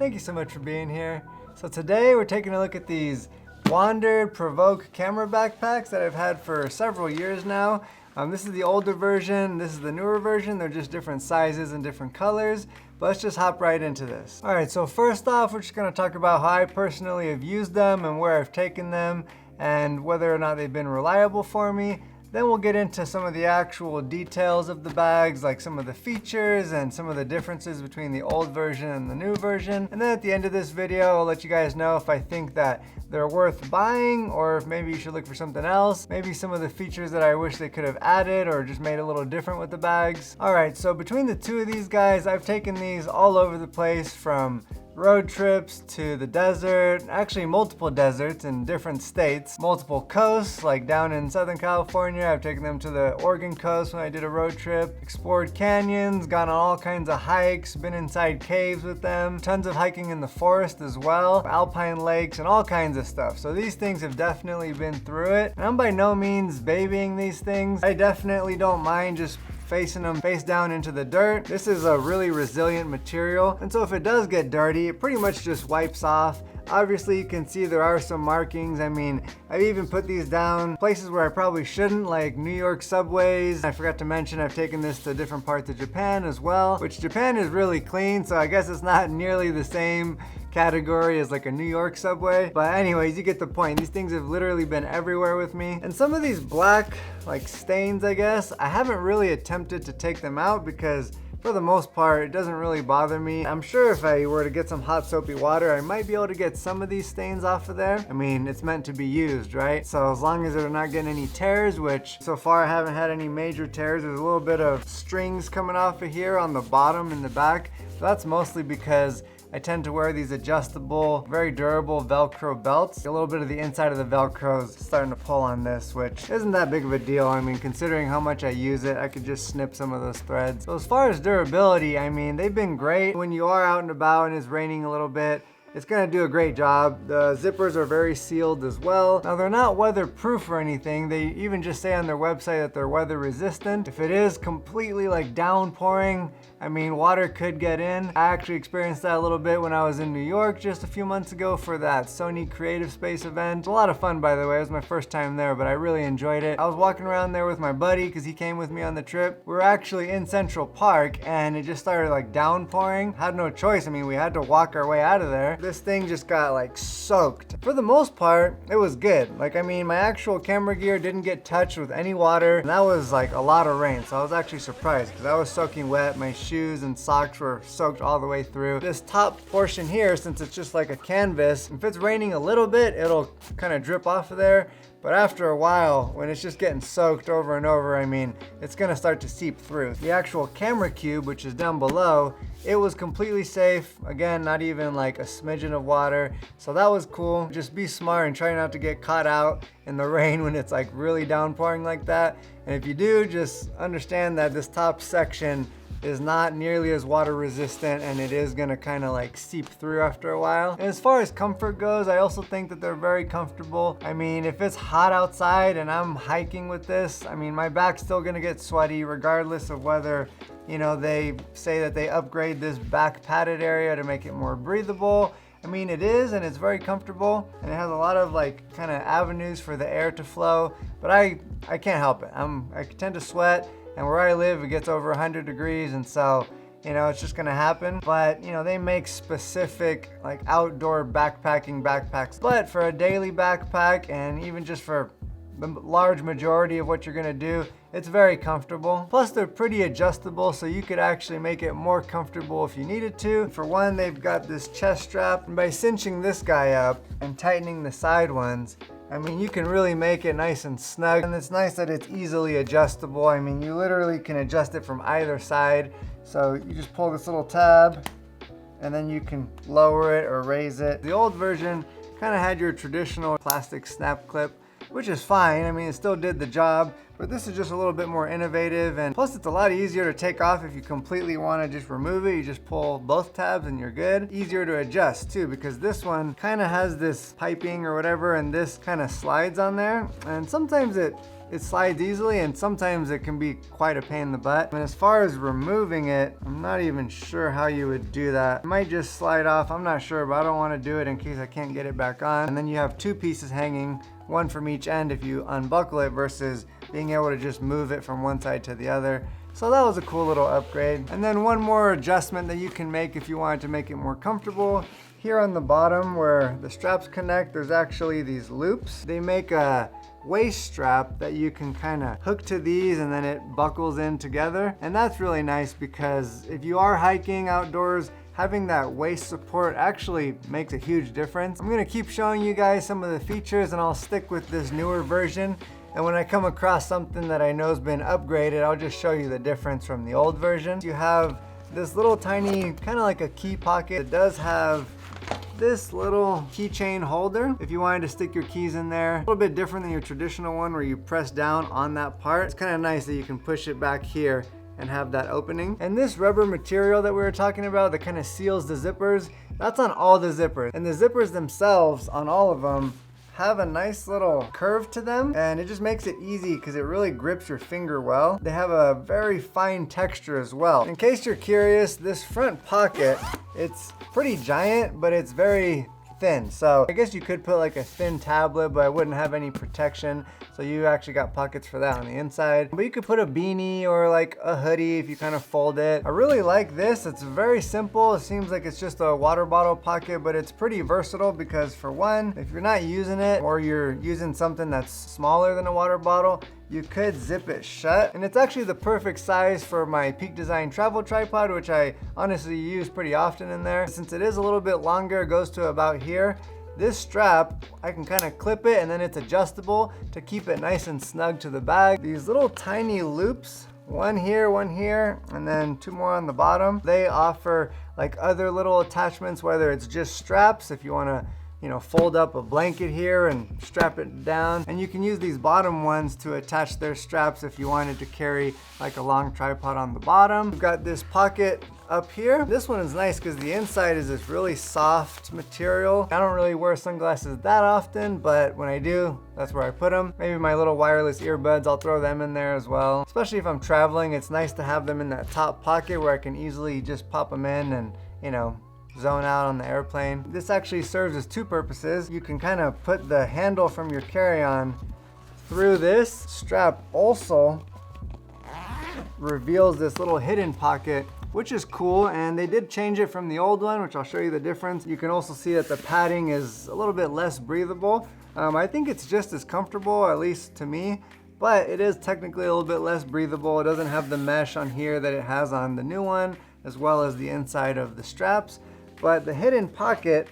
Thank you so much for being here. So today we're taking a look at these Wandrd Prvke camera backpacks that I've had for several years now. This is the older version, this is the newer version. They're just different sizes and different colors. But let's just hop right into this. All right, so first off, we're just gonna talk about how I personally have used them and where I've taken them and whether or not they've been reliable for me. Then we'll get into some of the actual details of the bags, like some of the features and some of the differences between the old version and the new version. And then at the end of this video, I'll let you guys know if I think that they're worth buying or if maybe you should look for something else. Maybe some of the features that I wish they could have added or just made a little different with the bags. All right, so between the two of these guys, I've taken these all over the place, from road trips to the desert, actually multiple deserts in different states, multiple coasts, like down in Southern California. I've taken them to the Oregon coast when I did a road trip, explored canyons, gone on all kinds of hikes, been inside caves with them, tons of hiking in the forest as well, alpine lakes and all kinds of stuff. So these things have definitely been through it. And I'm by no means babying these things. I definitely don't mind just facing them face down into the dirt. This is a really resilient material, and so if it does get dirty, it pretty much just wipes off. Obviously you can see there are some markings. I mean, I've even put these down places where I probably shouldn't, like New York subways. I forgot to mention I've taken this to different parts of Japan as well, which Japan is really clean, so I guess it's not nearly the same category as like a New York subway. But anyways, you get the point. These things have literally been everywhere with me. And some of these black like stains, I guess, I haven't really attempted to take them out because for the most part, it doesn't really bother me. I'm sure if I were to get some hot soapy water, I might be able to get some of these stains off of there. I mean, it's meant to be used, right? So as long as they're not getting any tears, which so far I haven't had any major tears. There's a little bit of strings coming off of here on the bottom and the back. So that's mostly because I tend to wear these adjustable, very durable Velcro belts. A little bit of the inside of the Velcro is starting to pull on this, which isn't that big of a deal. I mean, considering how much I use it, I could just snip some of those threads. So as far as durability, I mean, they've been great. When you are out and about and it's raining a little bit, it's gonna do a great job. The zippers are very sealed as well. Now they're not weatherproof or anything. They even just say on their website that they're weather resistant. If it is completely like downpouring, I mean, water could get in. I actually experienced that a little bit when I was in New York just a few months ago for that Sony Creative Space event. It's a lot of fun, by the way. It was my first time there, but I really enjoyed it. I was walking around there with my buddy because he came with me on the trip. We were actually in Central Park and it just started like downpouring. Had no choice. I mean, we had to walk our way out of there. This thing just got like soaked. For the most part, it was good. Like, I mean, my actual camera gear didn't get touched with any water, and that was like a lot of rain. So I was actually surprised because I was soaking wet. My shoes and socks were soaked all the way through. This top portion here, since it's just like a canvas, if it's raining a little bit, it'll kind of drip off of there. But after a while, when it's just getting soaked over and over, I mean, it's gonna start to seep through. The actual camera cube, which is down below, it was completely safe. Again, not even like a smidgen of water. So that was cool. Just be smart and try not to get caught out in the rain when it's like really downpouring like that. And if you do, just understand that this top section is not nearly as water resistant and it is gonna kind of like seep through after a while. And as far as comfort goes, I also think that they're very comfortable. I mean, if it's hot outside and I'm hiking with this, I mean, my back's still gonna get sweaty regardless of whether, you know, they say that they upgrade this back padded area to make it more breathable. I mean, it is, and it's very comfortable, and it has a lot of like kind of avenues for the air to flow, but I can't help it. I tend to sweat, and where I live, it gets over 100 degrees, and so, you know, it's just gonna happen. But, you know, they make specific like outdoor backpacking backpacks. But for a daily backpack, and even just for the large majority of what you're gonna do, it's very comfortable. Plus they're pretty adjustable, so you could actually make it more comfortable if you needed to. For one, they've got this chest strap, and by cinching this guy up and tightening the side ones, I mean, you can really make it nice and snug. And it's nice that it's easily adjustable. I mean, you literally can adjust it from either side. So you just pull this little tab and then you can lower it or raise it. The old version kind of had your traditional plastic snap clip which is fine. I mean, it still did the job, but this is just a little bit more innovative, and plus it's a lot easier to take off if you completely want to just remove it. You just pull both tabs and you're good. Easier to adjust too, because this one kind of has this piping or whatever, and this kind of slides on there, and sometimes it slides easily, and sometimes it can be quite a pain in the butt. And as far as removing it, I'm not even sure how you would do that. It might just slide off, I'm not sure, but I don't want to do it in case I can't get it back on. And then you have two pieces hanging, one from each end if you unbuckle it, versus being able to just move it from one side to the other. So that was a cool little upgrade. And then one more adjustment that you can make if you wanted to make it more comfortable. Here on the bottom where the straps connect, there's actually these loops. They make a waist strap that you can kind of hook to these, and then it buckles in together. And that's really nice because if you are hiking outdoors, having that waist support actually makes a huge difference. I'm gonna keep showing you guys some of the features, and I'll stick with this newer version. And when I come across something that I know has been upgraded, I'll just show you the difference from the old version. You have this little tiny, kind of like a key pocket. It does have this little keychain holder if you wanted to stick your keys in there. A little bit different than your traditional one where you press down on that part. It's kind of nice that you can push it back here and have that opening. And this rubber material that we were talking about that kind of seals the zippers, that's on all the zippers. And the zippers themselves on all of them have a nice little curve to them, and it just makes it easy because it really grips your finger well. They have a very fine texture as well. In case you're curious, this front pocket, it's pretty giant, but it's very thin. So I guess you could put like a thin tablet, but it wouldn't have any protection. So you actually got pockets for that on the inside. But you could put a beanie or like a hoodie if you kind of fold it. I really like this. It's very simple. It seems like it's just a water bottle pocket, but it's pretty versatile because for one, if you're not using it or you're using something that's smaller than a water bottle, you could zip it shut. And it's actually the perfect size for my Peak Design travel tripod, which I honestly use pretty often in there. Since it is a little bit longer, it goes to about here. This strap, I can kind of clip it, and then it's adjustable to keep it nice and snug to the bag. These little tiny loops, one here, and then two more on the bottom. They offer like other little attachments, whether it's just straps, if you want to fold up a blanket here and strap it down. And you can use these bottom ones to attach their straps if you wanted to carry like a long tripod on the bottom. We've got this pocket up here. This one is nice because the inside is this really soft material. I don't really wear sunglasses that often, but when I do, that's where I put them. Maybe my little wireless earbuds, I'll throw them in there as well. Especially if I'm traveling, it's nice to have them in that top pocket where I can easily just pop them in and, zone out on the airplane. This actually serves as two purposes. You can kind of put the handle from your carry-on through this. Strap also reveals this little hidden pocket, which is cool, and they did change it from the old one, which I'll show you the difference. You can also see that the padding is a little bit less breathable. I think it's just as comfortable, at least to me, but it is technically a little bit less breathable. It doesn't have the mesh on here that it has on the new one, as well as the inside of the straps. But the hidden pocket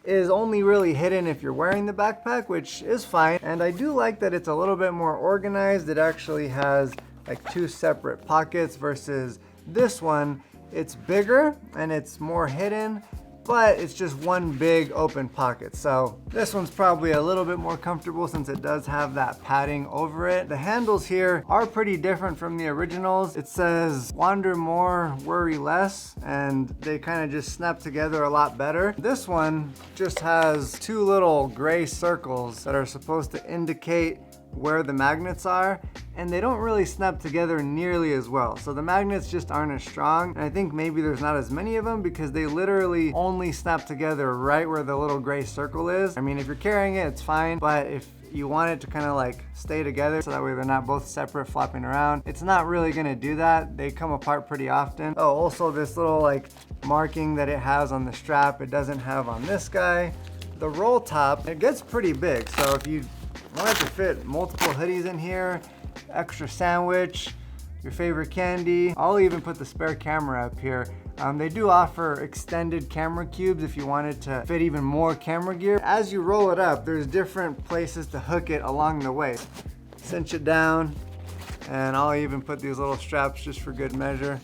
is only really hidden if you're wearing the backpack, which is fine. And I do like that it's a little bit more organized. It actually has like two separate pockets versus this one. It's bigger and it's more hidden, but it's just one big open pocket. So this one's probably a little bit more comfortable since it does have that padding over it. The handles here are pretty different from the originals. It says wander more, worry less, and they kind of just snap together a lot better. This one just has two little gray circles that are supposed to indicate where the magnets are, and they don't really snap together nearly as well. So the magnets just aren't as strong, and I think maybe there's not as many of them because they literally only snap together right where the little gray circle is. I mean, if you're carrying it, it's fine, but if you want it to kind of like stay together so that way they're not both separate flopping around, it's not really gonna do that. They come apart pretty often. Oh, also this little like marking that it has on the strap, it doesn't have on this guy. The roll top, it gets pretty big, so if you wanted to fit multiple hoodies in here, extra sandwich, your favorite candy. I'll even put the spare camera up here. They do offer extended camera cubes if you wanted to fit even more camera gear. As you roll it up, there's different places to hook it along the way. Cinch it down, and I'll even put these little straps just for good measure,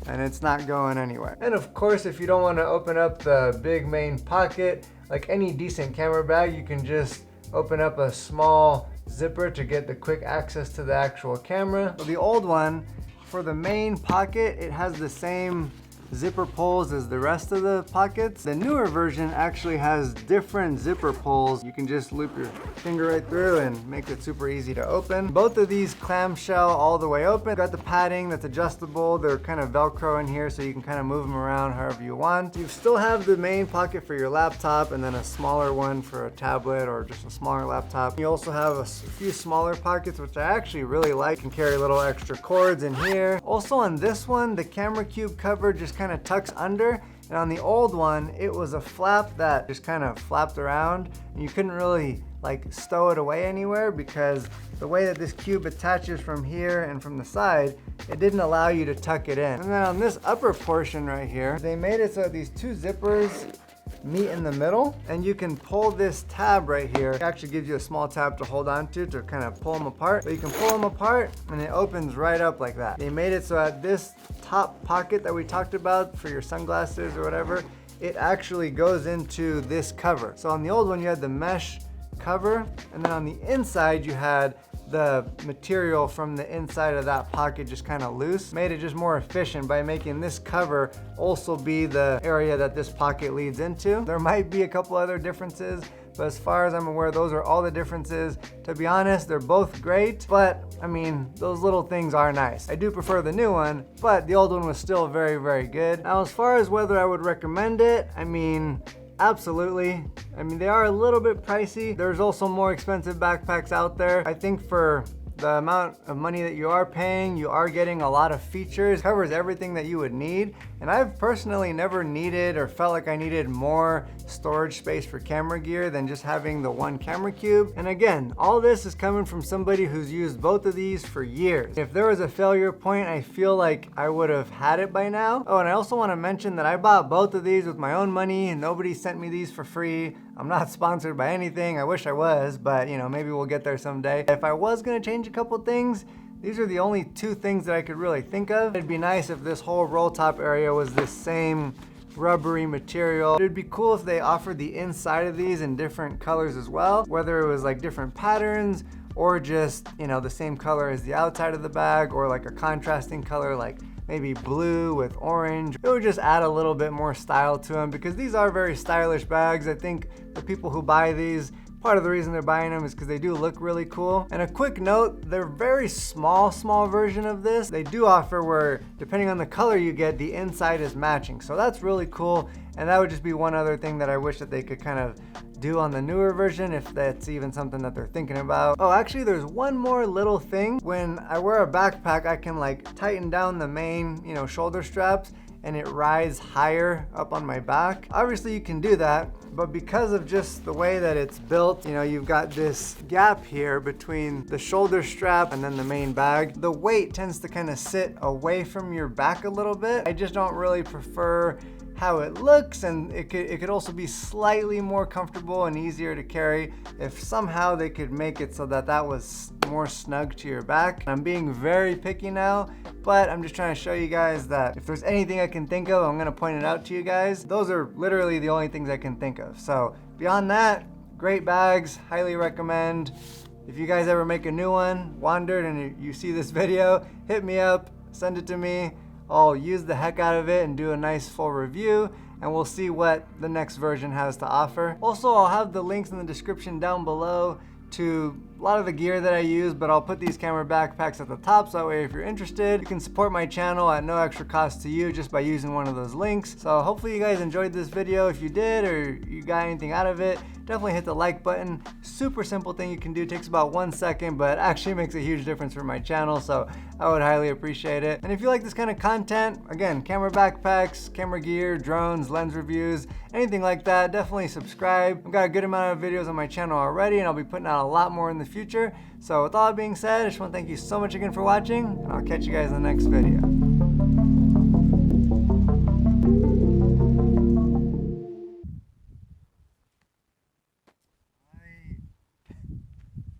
and it's not going anywhere. And of course, if you don't want to open up the big main pocket, like any decent camera bag, you can just open up a small zipper to get the quick access to the actual camera. So the old one, for the main pocket, it has the same zipper pulls as the rest of the pockets. The newer version actually has different zipper pulls. You can just loop your finger right through and make it super easy to open. Both of these clamshell all the way open. Got the padding that's adjustable. They're kind of Velcro in here, so you can kind of move them around however you want. You still have the main pocket for your laptop and then a smaller one for a tablet or just a smaller laptop. You also have a few smaller pockets, which I actually really like. You can carry little extra cords in here. Also on this one, the camera cube cover just kind of tucks under, and on the old one it was a flap that just kind of flapped around and you couldn't really like stow it away anywhere because the way that this cube attaches from here and from the side, it didn't allow you to tuck it in. And then on this upper portion right here, they made it so these two zippers meet in the middle, and you can pull this tab right here. It actually gives you a small tab to hold on to kind of pull them apart. So you can pull them apart and it opens right up like that. They made it so that this top pocket that we talked about for your sunglasses or whatever, it actually goes into this cover. So on the old one you had the mesh cover, and then on the inside you had the material from the inside of that pocket just kind of loose. Made it just more efficient by making this cover also be the area that this pocket leads into. There might be a couple other differences, but as far as I'm aware, those are all the differences. To be honest, they're both great, but I mean, those little things are nice. I do prefer the new one, but the old one was still very, very good. Now, as far as whether I would recommend it, I mean, absolutely. I mean, they are a little bit pricey. There's also more expensive backpacks out there. I think for the amount of money that you are paying, you are getting a lot of features. It covers everything that you would need. And I've personally never needed or felt like I needed more storage space for camera gear than just having the one camera cube. And again, all this is coming from somebody who's used both of these for years. If there was a failure point, I feel like I would have had it by now. Oh, and I also want to mention that I bought both of these with my own money and nobody sent me these for free. I'm not sponsored by anything. I wish I was, but you know, maybe we'll get there someday. If I was gonna change a couple things, these are the only two things that I could really think of. It'd be nice if this whole roll top area was the same rubbery material. It'd be cool if they offered the inside of these in different colors as well, whether it was like different patterns or just, you know, the same color as the outside of the bag, or like a contrasting color like maybe blue with orange. It would just add a little bit more style to them, because these are very stylish bags. I think the people who buy these, part of the reason they're buying them is because they do look really cool. And a quick note, they're very small version of this. They do offer where, depending on the color you get, the inside is matching. So that's really cool. And that would just be one other thing that I wish that they could kind of do on the newer version, if that's even something that they're thinking about. Oh, actually there's one more little thing. When I wear a backpack, I can like tighten down the main, you know, shoulder straps, and it rides higher up on my back. Obviously you can do that, but because of just the way that it's built, you know, you've got this gap here between the shoulder strap and then the main bag. The weight tends to kind of sit away from your back a little bit. I just don't really prefer how it looks, and it could also be slightly more comfortable and easier to carry if somehow they could make it so that that was more snug to your back. I'm being very picky now, but I'm just trying to show you guys that if there's anything I can think of, I'm gonna point it out to you guys. Those are literally the only things I can think of. So beyond that, great bags, highly recommend. If you guys ever make a new one, Wandrd, and you see this video, hit me up, send it to me. I'll use the heck out of it and do a nice full review, and we'll see what the next version has to offer. Also, I'll have the links in the description down below to a lot of the gear that I use, but I'll put these camera backpacks at the top, so that way if you're interested, you can support my channel at no extra cost to you just by using one of those links. So hopefully you guys enjoyed this video. If you did, or you got anything out of it, definitely hit the like button. Super simple thing you can do, takes about 1 second, but actually makes a huge difference for my channel, so I would highly appreciate it. And if you like this kind of content, again, camera backpacks, camera gear, drones, lens reviews, anything like that, definitely subscribe. I've got a good amount of videos on my channel already, and I'll be putting out a lot more in the future. So with all that being said, I just want to thank you so much again for watching, and I'll catch you guys in the next video.